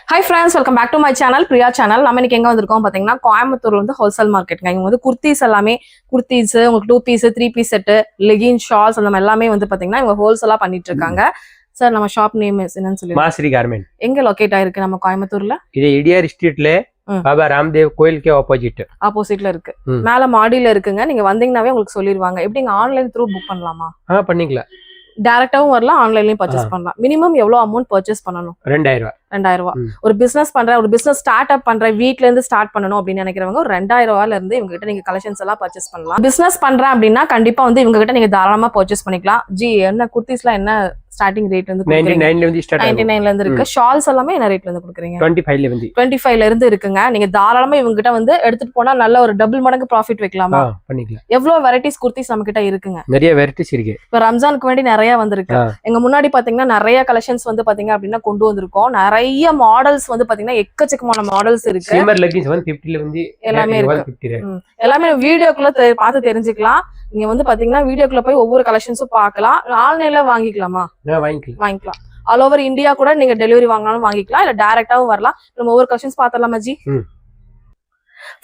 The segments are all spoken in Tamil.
Hi friends, welcome back to my channel, Priya channel. நம்ம இன்னைக்கு எங்க வந்திருக்கோம் பாத்தீங்கன்னா கோயம்புத்தூர்ல வந்து ஹோல்சேல் மார்க்கெட்ங்க. இங்க வந்து குர்தீஸ் எல்லாமே குர்தீஸ், உங்களுக்கு 2 piece 3 piece set, legging, shawls அந்த எல்லாமே வந்து பாத்தீங்கன்னா இவங்க ஹோல்சேலா பண்ணிட்டு இருக்காங்க. சார் நம்ம ஷாப் நேம் என்னன்னு சொல்லுங்க. மாஸ்ரி கார்மெண்ட். எங்க லொகேட் ஆயிருக்கு நம்ம கோயம்புத்தூர்ல? இது இடியார் ஸ்ட்ரீட்ல பாபா ராம்தேவ் கோயிலுக்கு ஆப்போசிட்ல இருக்கு. மேல மாடியில இருக்குங்க. நீங்க வந்தீங்கன்னாவே உங்களுக்கு சொல்லிடுவாங்க. எப்படி நீங்க ஆன்லைன் த்ரூ புக் பண்ணலாமா? பண்ணிக்கலாம். டைரக்டாவும் வரலாம், ஆன்லைன்லயும் பர்ச்சேஸ் பண்ணலாம். மினிமம் எவ்வளவு அமௌண்ட் பர்ச்சேஸ் பண்ணணும்? 2000 ரூபாய். ஒரு பிசினஸ் ஒரு பிசினஸ் ஸ்டார்ட் அப் பண்ற வீட்ல இருந்து ஸ்டார்ட் பண்ணணும் அப்படின்னு நினைக்கிறவங்க ஒரு 2000 ரூபாயில இருந்து இவங்க கிட்ட நீங்க கலெக்ஷன்ஸ் எல்லாம் பர்ச்சேஸ் பண்ணலாம். பிசினஸ் பண்றேன் அப்படின்னா கண்டிப்பா வந்து இவங்க கிட்ட நீங்க தாராளமா பர்ச்சேஸ் பண்ணிக்கலாம். ஜி என்ன குர்தீஸ்லாம் என்ன ஸ்டார்டிங் ரேட் வந்து 99 ல இருந்து இருக்கு. ஷால்ஸ் எல்லாமே என்ன ரேட்ல இருந்து கொடுக்குறீங்க? 25 ல இருந்து இருக்குங்க. நீங்க தாராளமா இவங்க கிட்ட வந்து எடுத்துட்டு போனா நல்ல ஒரு டபுள் மடங்கு ப்ராஃபிட் வைக்கலாமா? பண்ணிக்கலாம். எவ்வளவு வெரைட்டிஸ் குர்தீஸ் நம்ம கிட்ட இருக்குங்க? நிறைய வெரைட்டிஸ் இருக்கு. இப்ப ரம்ஜானுக்கு வேண்டி நிறைய வந்திருக்கு. எங்க முன்னாடி பாத்தீங்கன்னா நிறைய கலெக்ஷன்ஸ் வந்து பாத்தீங்க அப்படின்னா கொண்டு வந்திருக்கோம். நிறைய மாடல்ஸ் வந்து பாத்தீங்கன்னா எக்கச்சக்கமான மாடல்ஸ் இருக்கு. சீமர் லெகின்ஸ் 150 ல வந்து எல்லாமே இருக்கு. எல்லாமே வீடியோக்குள்ள பார்த்து தெரிஞ்சுக்கலாம். நீங்க வந்து பாத்தீங்கன்னா வீடியோக்குள்ள போய் ஒவ்வொரு கலெக்ஷன்ஸும் பார்க்கலாம். ஆன்லைன்ல வாங்கிக்கலாமா? வாங்கிக்கலாம். ஆல் ஓவர் இந்தியா கூட நீங்க டெலிவரி வாங்கினாலும் வாங்கிக்கலாம், இல்ல டைரக்டாவும் வரலாம். நம்ம ஒவ்வொரு கலெக்ஷன்ஸ் பார்த்தலாமா ஜி?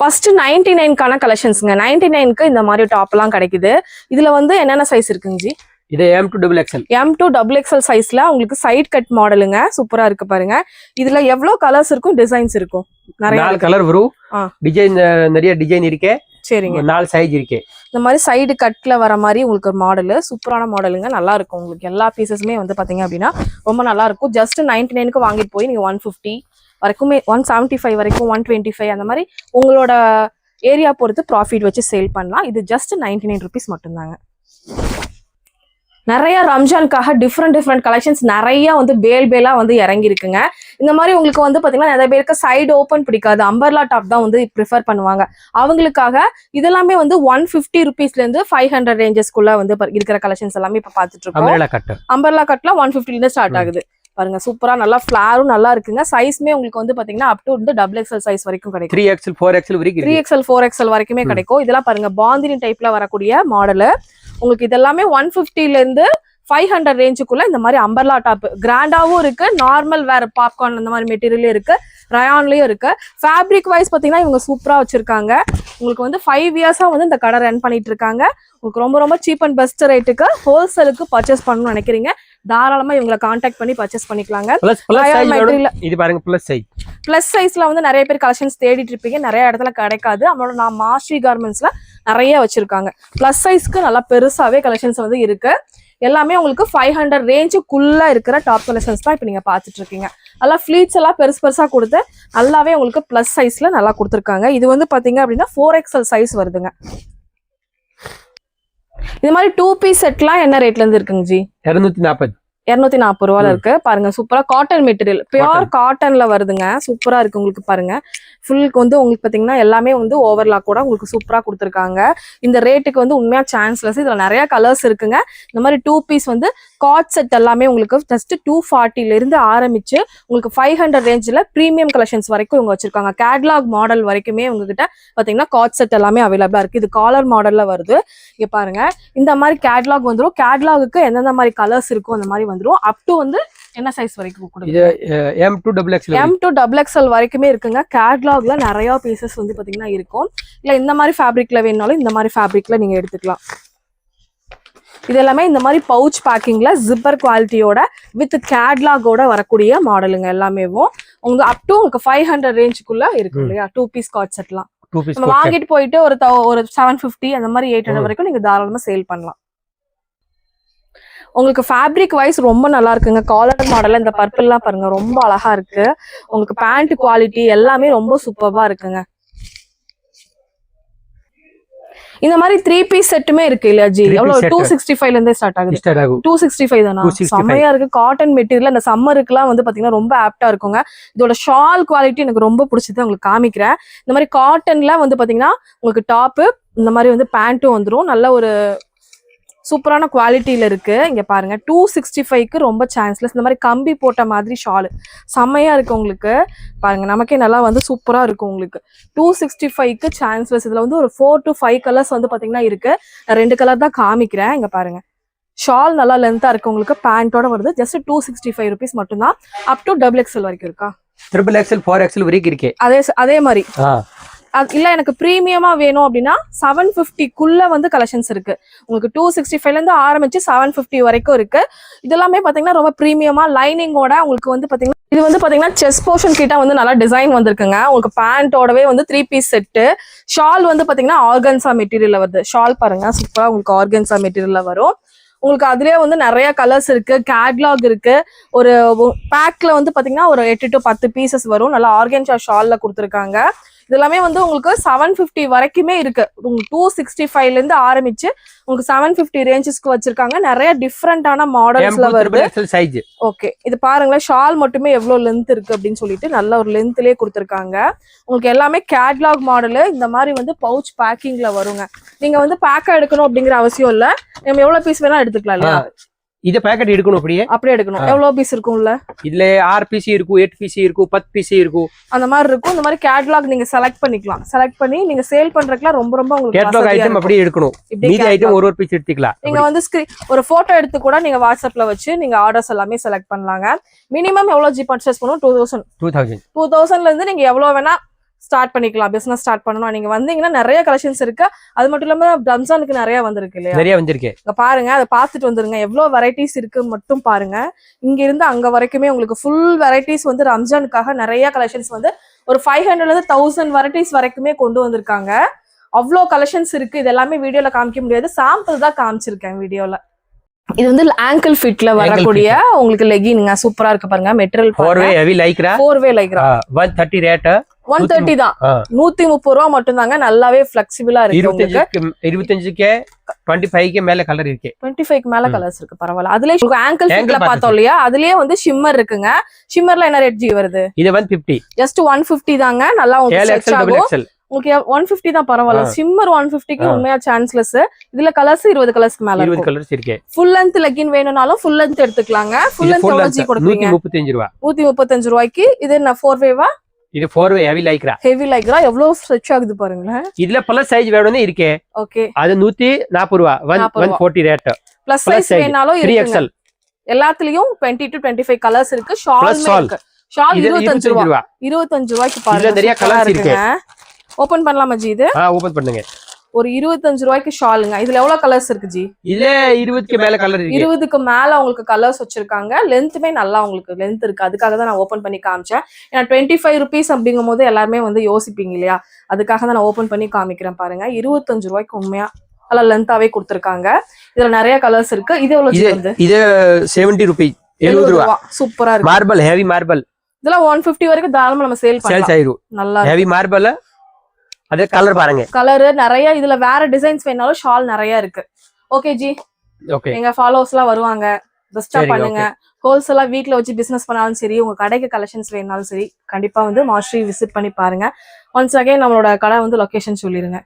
ஃபர்ஸ்ட் 99க்கான கலெக்ஷன்ஸ்ங்க. 99க்கு இந்த மாதிரி டாப் எல்லாம் கிடைக்குது. இதுல வந்து என்னென்ன சைஸ் இருக்குங்க ஜி? இது M2XXL. M2XXL சைஸ்ல உங்களுக்கு சைட் கட் மாடலுங்க. சூப்பரா இருக்கு பாருங்க. இதுல எவ்வளவு கலர்ஸ் இருக்கும், டிசைன்ஸ் இருக்கும்? நிறைய கலர் வரும். டிசைன் நிறைய டிசைன் இருக்கு. சரிங்க. 4 சைஸ் இருக்கு. இந்த மாதிரி சைடு கட்ல வர மாதிரி உங்களுக்கு ஒரு மாடல், சூப்பரான மாடலுங்க. நல்லா இருக்கும். உங்களுக்கு எல்லா பீசஸுமே வந்து பாத்தீங்க அப்படின்னா ரொம்ப நல்லா இருக்கும். ஜஸ்ட் 99க்கு வாங்கிட்டு போய் நீங்க 150 வரைக்குமே, 175 வரைக்கும், 125 அந்த மாதிரி உங்களோட ஏரியா பொறுத்து ப்ராஃபிட் வச்சு சேல் பண்ணலாம். இது ஜஸ்ட் 99 ருபீஸ் மட்டும்தாங்க. நிறைய ரம்ஜானுக்காக டிஃப்ரெண்ட் கலெக்ஷன்ஸ் நிறைய வந்து பேலா வந்து இறங்கி இருக்குங்க. இந்த மாதிரி உங்களுக்கு வந்து பாத்தீங்கன்னா நிறைய பேருக்கு சைடு ஓப்பன் பிடிக்காது, அம்பர்லா டாப் தான் வந்து ப்ரிஃபர் பண்ணுவாங்க. அவங்களுக்காக இதெல்லாமே வந்து 150 ருபீஸ்ல இருந்து 500 ரேஞ்சஸ்க்குள்ள வந்து இருக்கிற கலெக்ஷன்ஸ் எல்லாமே இப்ப பாத்துட்டு இருக்கோம். அம்பர்லா கட்ல 150 இருந்து ஸ்டார்ட் ஆகுது. பாருங்க சூப்பரா நல்லா ஃபிளாரும் நல்லா இருக்குங்க. சைஸ்மே உங்களுக்கு வந்து பாத்தீங்கன்னா அப் டு வந்து XXL சைஸ் வரைக்கும் கிடைக்கும். 3XL 4XL வரைக்கும் 3XL 4XL வரைக்குமே கிடைக்கும். இதெல்லாம் பாருங்க பாந்தினி டைப்ல வரக்கூடிய மாடல். உங்களுக்கு இதெல்லாமே 150ல இருந்து 500 ரேஞ்சுக்குள்ள இந்த மாதிரி அம்பர்லா டாப் கிராண்டாவும் இருக்கு, நார்மல் வேற பாப்கார்ன் அந்த மாதிரி மெட்டீரியலும் இருக்கு, ரயான்லயும் இருக்கு. ஃபேப்ரிக் வைஸ் பாத்தீங்கன்னா இவங்க சூப்பரா வச்சிருக்காங்க. உங்களுக்கு வந்து 5 இயர்ஸா வந்து இந்த கடை ரன் பண்ணிட்டு இருக்காங்க. உங்களுக்கு ரொம்ப சீப் அண்ட் பெஸ்ட் ரேட்டுக்கு ஹோல்சேலுக்கு பர்ச்சேஸ் பண்ணணும்னு நினைக்கிறீங்க, தாராளமா இவங்களை கான்டாக்ட் பண்ணி பர்ச்சேஸ் பண்ணிக்கலாங்க. இது பாருங்க பிளஸ் சைஸ்ல வந்து நிறைய பேர் கலெக்ஷன்ஸ் தேடிட்டு இருப்பீங்க, நிறைய இடத்துல கிடைக்காது. நம்மளோட மாஸ்ரி கார்மெண்ட்ஸ்ல நிறைய வச்சிருக்காங்க. பிளஸ் சைஸ்க்கு நல்லா பெருசாவே கலெக்ஷன்ஸ் வந்து இருக்கு. எல்லாமே உங்களுக்கு 500 ரேஞ்சுக்குள்ள இருக்கிற டாப் கலெக்ஷன்ஸ் தான் இப்ப நீங்க பாத்துட்டு இருக்கீங்க. நல்லா ஃபிளீட்ஸ் எல்லாம் பெருசா கொடுத்து நல்லாவே உங்களுக்கு பிளஸ் சைஸ்ல நல்லா கொடுத்துருக்காங்க. இது வந்து பாத்தீங்க அப்படின்னா 4XL சைஸ் வருதுங்க. இது மாதிரி 2 பீஸ் செட்லாம் என்ன ரேட்ல இருந்து இருக்குங்க ஜி? 240 ரூபாயில இருக்கு. பாருங்க சூப்பரா காட்டன் மெட்டீரியல், பியூர் காட்டன்ல வருதுங்க. சூப்பரா இருக்கு. உங்களுக்கு பாருங்க ஃபுல்லுக்கு வந்து உங்களுக்கு பாத்தீங்கன்னா எல்லாமே வந்து ஓவர்லாக் கூட உங்களுக்கு சூப்பரா கொடுத்துருக்காங்க. இந்த ரேட்டுக்கு வந்து உண்மையா சான்ஸ்லெஸ். இதுல நிறைய கலர்ஸ் இருக்குங்க. இந்த மாதிரி 2 பீஸ் வந்து காட் செட் எல்லாமே உங்களுக்கு ஜஸ்ட் 240ல இருந்து ஆரம்பிச்சு உங்களுக்கு 500 ரேஞ்சில் பிரீமியம் கலெக்ஷன்ஸ் வரைக்கும் இவங்க வச்சிருக்காங்க. கேட்லாக் மாடல் வரைக்குமே உங்ககிட்ட பாத்தீங்கன்னா காட் செட் எல்லாமே அவைலபிளா இருக்கு. இது காலர் மாடல்ல வருது. இங்க பாருங்க இந்த மாதிரி கேட்லாக் வந்துடும். கேட்லாகுக்கு எந்தெந்த மாதிரி கலர்ஸ் இருக்கும் அந்த மாதிரி வந்துடும். அப் டு வந்து என்ன சைஸ் வரைக்கும் M2XXL வரைக்குமே இருக்குங்க. கேட்லாக்ல நிறைய பீசஸ் வந்து பாத்தீங்கன்னா இருக்கும். இல்ல இந்த மாதிரி ஃபேப்ரிக்ல வேணாலும் இந்த மாதிரி ஃபேப்ரிக்ல நீங்க எடுத்துக்கலாம். இது எல்லாமே இந்த மாதிரி பவுச் பேக்கிங்ல ஜிப்பர் குவாலிட்டியோட வித் கேட்லாகோட வரக்கூடிய மாடலுங்க. எல்லாமே உங்களுக்கு அப் டு உங்களுக்கு 500 ரேஞ்சுக்குள்ள இருக்கு இல்லையா? 2 பீஸ் காட் செட்லாம் நம்ம வாங்கிட்டு போயிட்டு ஒரு 750 அந்த மாதிரி 800 வரைக்கும் நீங்க தாராளமா சேல் பண்ணலாம். உங்களுக்கு ஃபேப்ரிக் வைஸ் ரொம்ப நல்லா இருக்குங்க. காலர் மாடல் இந்த பர்பிள்லாம் பாருங்க ரொம்ப அழகா இருக்கு. உங்களுக்கு பேண்ட் குவாலிட்டி எல்லாமே ரொம்ப சூப்பர்வா இருக்குங்க. இந்த மாதிரி 3 பீஸ் செட்டுமே இருக்கு இல்லையா ஜி? எவ்வளவு 265ல இருந்தே ஸ்டார்ட் ஆகுது. 265 தானா? செம்மையா இருக்கு. காட்டன் மெட்டீரியல் இந்த சம்மருக்குலாம் வந்து பாத்தீங்கன்னா ரொம்ப ஆப்டா இருக்குங்க. இதோட ஷால் குவாலிட்டி எனக்கு ரொம்ப பிடிச்சது, உங்களுக்கு காமிக்கிறேன். இந்த மாதிரி காட்டன்ல வந்து பாத்தீங்கன்னா உங்களுக்கு டாப்பு இந்த மாதிரி வந்து பேண்ட்டும் வந்துடும். நல்ல ஒரு சூப்பரான குவாலிட்டியில இருக்கு. இங்க பாருங்க 265க்கு ரொம்ப சான்ஸ்லெஸ். இந்த மாதிரி கம்பி போட்ட மாதிரி ஷால் செம்மையா இருக்கு. உங்களுக்கு பாருங்க நமக்கே நல்லா வந்து சூப்பரா இருக்கும். உங்களுக்கு 265க்கு சான்ஸ்லெஸ். இதுல வந்து ஒரு 4 to 5 கலர்ஸ் வந்து பாத்தீங்கன்னா இருக்கு. நான் 2 கலர் தான் காமிக்கிறேன். இங்க பாருங்க ஷால் நல்லா லென்த்தா இருக்கு. உங்களுக்கு பேண்டோட வருது. ஜஸ்ட் 265 rupees மட்டும்தான். அப் டு XXL வரைக்கும் இருக்கா. ட்ரிபிள் எக்ஸல் 4XL வரைக்கும் இருக்கு. அதே மாதிரி இல்ல எனக்கு பிரீமியமா வேணும் அப்படின்னா 750க்குள்ள வந்து கலெக்ஷன்ஸ் இருக்கு. உங்களுக்கு 265ல இருந்து ஆரம்பிச்சு 750 வரைக்கும் இருக்கு. இதெல்லாமே பாத்தீங்கன்னா ரொம்ப பிரீமியமா லைனிங்கோட உங்களுக்கு வந்து பாத்தீங்கன்னா இது வந்து பாத்தீங்கன்னா செஸ்ட் போர்ஷன் கிட்ட வந்து நல்லா டிசைன் வந்திருக்குங்க. உங்களுக்கு பேண்டோடவே வந்து 3 பீஸ் செட்டு. ஷால் வந்து பாத்தீங்கன்னா ஆர்கன்சா மெட்டீரியல்ல வருது. ஷால் பாருங்க சூப்பரா உங்களுக்கு ஆர்கன்சா மெட்டீரியல்ல வரும். உங்களுக்கு அதுலயே வந்து நிறைய கலர்ஸ் இருக்கு, கேட்லாக் இருக்கு. ஒரு பேக்ல வந்து பாத்தீங்கன்னா ஒரு 8 to 10 பீசஸ் வரும். நல்லா ஆர்கன்சா ஷால்ல கொடுத்துருக்காங்க. இதெல்லாமே வந்து உங்களுக்கு 750 வரைக்குமே இருக்கு. உங்களுக்கு 265ல இருந்து ஆரம்பிச்சு உங்களுக்கு 750 ரேஞ்சஸ்க்கு வச்சிருக்காங்க. நிறைய டிஃப்ரெண்டான மாடல்ஸ்ல வருது. ஓகே, இது பாருங்களேன், ஷால் மட்டுமே எவ்வளவு லென்த் இருக்கு அப்படின்னு சொல்லிட்டு நல்ல ஒரு லென்த்லயே கொடுத்துருக்காங்க. உங்களுக்கு எல்லாமே கேட்லாக் மாடலு. இந்த மாதிரி வந்து பவுச் பேக்கிங்ல வருங்க. நீங்க வந்து பேக்கா எடுக்கணும் அப்படிங்கிற அவசியம் இல்ல. நம்ம எவ்வளவு பீஸ் வேணா எடுத்துக்கலாம் இல்லையா? இத பேக்கெட் எடுக்கணும், அப்படியே எடுக்கணும். எவ்வளவு பீஸ் இருக்கும்ல? இதுல 6 பீஸ் இருக்கும், 8 பீஸ் இருக்கும், 10 பீஸ் இருக்கும், அந்த மாதிரி இருக்கும். இந்த மாதிரி கேட்லாக் நீங்க செலக்ட் பண்ணிக்கலாம். செலக்ட் பண்ணி நீங்க சேல் பண்றதுக்குலாம் ரொம்ப உங்களுக்கு கேட்லாக் ஐட்டம் அப்படியே எடுக்கணும். மீதி ஐட்டம் ஒரு பீஸ் எடுத்துக்கலாம். நீங்க வந்து ஒரு போட்டோ எடுத்து கூட நீங்க வாட்ஸ்அப்ல வச்சு நீங்க ஆர்டர்ஸ் எல்லாமே செலக்ட் பண்ணலாங்க. மினிமம் எவ்வளவு ஜி பர்ச்சேஸ் பண்ணணும்? 2000ல இருந்து நீங்க எவ்வளவு வேணா ஸ்டார்ட் பண்ணிக்கலாம். பிசினஸ் ஸ்டார்ட் பண்ணணும். நீங்க வந்தீங்கன்னா நிறைய கலெக்ஷன்ஸ் இருக்கு. அது மட்டும் இல்லாம ரம்ஜானுக்கு நிறைய வந்திருக்கு இல்லையா? நிறைய வந்திருக்கு. இங்க பாருங்க, அதை பார்த்துட்டு வந்துருங்க. எவ்வளவு வெரைட்டிஸ் இருக்கு மட்டும் பாருங்க. இங்க இருந்து அங்க வரைக்குமே உங்களுக்கு ஃபுல் வெரைட்டிஸ் வந்து ரம்ஜானுக்காக நிறைய கலெக்ஷன்ஸ் வந்து ஒரு 500ல இருந்து 1000 வெரைட்டிஸ் வரைக்குமே கொண்டு வந்திருக்காங்க. அவ்வளோ கலெக்ஷன்ஸ் இருக்கு. இது எல்லாமே வீடியோல காமிக்க முடியாது, சாம்பிள் தான் காமிச்சிருக்கேன் வீடியோல. இது வந்து ஆங்கிள் ஃபிட்ல வரக்கூடிய உங்களுக்கு லெகின்ங்க. சூப்பரா இருக்கு பாருங்க. மெட்டீரியல் 4 ஹெவி லைக்ரா 130 ரேட் 130 தான். 130 ரூபா மட்டும் தாங்க. நல்லாவே ஃபிளெக்சிபிளா இருக்கு. 25க்கு 25க்கு மேல கலர் இருக்கு. 25க்கு மேல கலர்ஸ் இருக்கு. பரவாயில்ல. அதுலயே உங்களுக்கு ஆங்கிள் ஃபிட்ல பார்த்தோம் இல்லையா? அதுலயே வந்து ஷிம்மர் இருக்குங்க. ஷிம்மர்ல என்ன ரேட் ஜி வருது? இது 150. ஜஸ்ட் 150 தாங்க. நல்லா உங்களுக்கு ஸ்ட்ரெச் ஆகும். உங்களுக்கு 150 தான். பரவாயில்ல. ஷிம்மர் 150க்கு உண்மையா சான்ஸ்லெஸ். இதுல கலர்ஸ் 20 கலர்ஸ்க்கு மேல இருக்கு. 20 கலர்ஸ் இருக்கு. ஃபுல் லென்த் லெகின் வேணும்னாலும் ஃபுல் லென்த் எடுத்துக்கலாங்க. ஃபுல் லென்த் எவ்வளவு ஜி கொடுப்பீங்க? 135 ரூபாய். 135 ரூபாய்க்கு. இது என்ன 4 வேவா? இது 4 வே ஹெவி லைக்ரா எவ்வளவு ஸ்ட்ரெச் ஆகுது பாருங்களேன். இதுல பிளஸ் சைஸ் வேணும்னே இருக்கே. ஓகே, அது 140 ரூபாய். 140 ரேட். பிளஸ் சைஸ் வேணாலும் 3XL. எல்லாத்துலயும் 20 to 25 கலர்ஸ் இருக்கு. ஷால் இருக்கு. ஷால் 25 ரூபாய். 25 ரூபாய்க்கு பாருங்க. இதுல நிறைய கலர்ஸ் இருக்கு. ஓபன் பண்ணலாமா ஜி? இது ஓபன் பண்ணுங்க. ஒரு 25 ரூபாய்க்கு ஷாலுங்க. இதுல எவ்வளவு கலர்ஸ் இருக்கு ஜி? இதுல 20க்கு மேல கலர் இருக்கு. 20க்கு மேல உங்களுக்கு கலர்ஸ் வச்சிருக்காங்க. லென்த்துமே நல்லா உங்களுக்கு லென்த் இருக்கு. அதுக்காக தான் நான் ஓபன் பண்ணி காமிச்சேன். ஏன்னா 25 ருபீஸ் அப்படிங்கும் போது எல்லாருமே வந்து யோசிப்பீங்க இல்லையா? அதுக்காக தான் நான் ஓபன் பண்ணி காமிக்கிறேன் பாருங்க. 25 ரூபாய்க்கு உண்மையா நல்லா லென்த்தாவே கொடுத்துருக்காங்க. இதுல நிறைய கலர்ஸ் இருக்கு. இது எவ்வளவு வருது? இது 70 ரூபாய். 70 ரூபாய். சூப்பரா இருக்கு. Marble heavy marble. இதெல்லாம் 150 வரைக்கும் தாராளமா நம்ம சேல் பண்ணலாம். நல்லா ஹெவி மார்பிள். அதே கலர் பாருங்க. கலர் நிறைய. இதுல வேற டிசைன்ஸ் வேணாலும் ஷால் நிறைய இருக்கு. Okay G. ஓகே, எங்க ஃபாலோவர்ஸ் எல்லாம் வருவாங்க. பெஸ்டா பண்ணுங்க. ஹோல்சேலா வீட்ல வச்சு பிசினஸ் பண்ணாலும் சரி, உங்க கடைக்கு கலெக்ஷன்ஸ் வேணாலும் சரி, கண்டிப்பா வந்து மாஸ்ட்ரி விசிட் பண்ணி பாருங்க. ஒன்ஸ் அகைன் நம்மளோட கடை வந்து லொகேஷன் சொல்லிருங்க.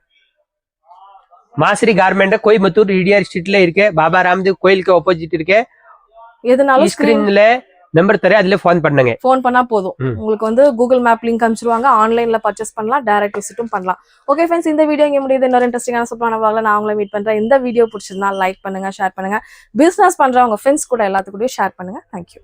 மாஸ்ட்ரி கார்மெண்ட் கோயம்புத்தூர் இடிஆர் ஸ்ட்ரீட்ல இருக்கு. பாபா ராம்தேவ் கோயிலுக்கு ஆப்போசிட் இருக்கு. எதுனாலும் ஸ்கிரீன்ல நம்பர் தரேன், அதுல ஃபோன் பண்ணுங்க. ஃபோன் பண்ணா போதும். உங்களுக்கு வந்து கூகுள் மேப் லிங்க் அனுப்பிச்சிருவாங்க. ஆன்லைன்ல பர்ச்சேஸ் பண்ணலாம், டைரக்ட் விசிட்டும் பண்ணலாம். ஓகே ஃப்ரெண்ட்ஸ், இந்த வீடியோ இங்க முடியுது. இன்னொரு இன்ட்ரெஸ்டிங்கான சூப்பரான vlogல நான் உங்களை மீட் பண்றேன். இந்த வீடியோ பிடிச்சிருந்தா லைக் பண்ணுங்க, ஷேர் பண்ணுங்க. பிசினஸ் பண்றவங்க ஃப்ரெண்ட்ஸ் கூட எல்லாத்துக்கூடயும் ஷேர் பண்ணுங்க. தேங்க்யூ.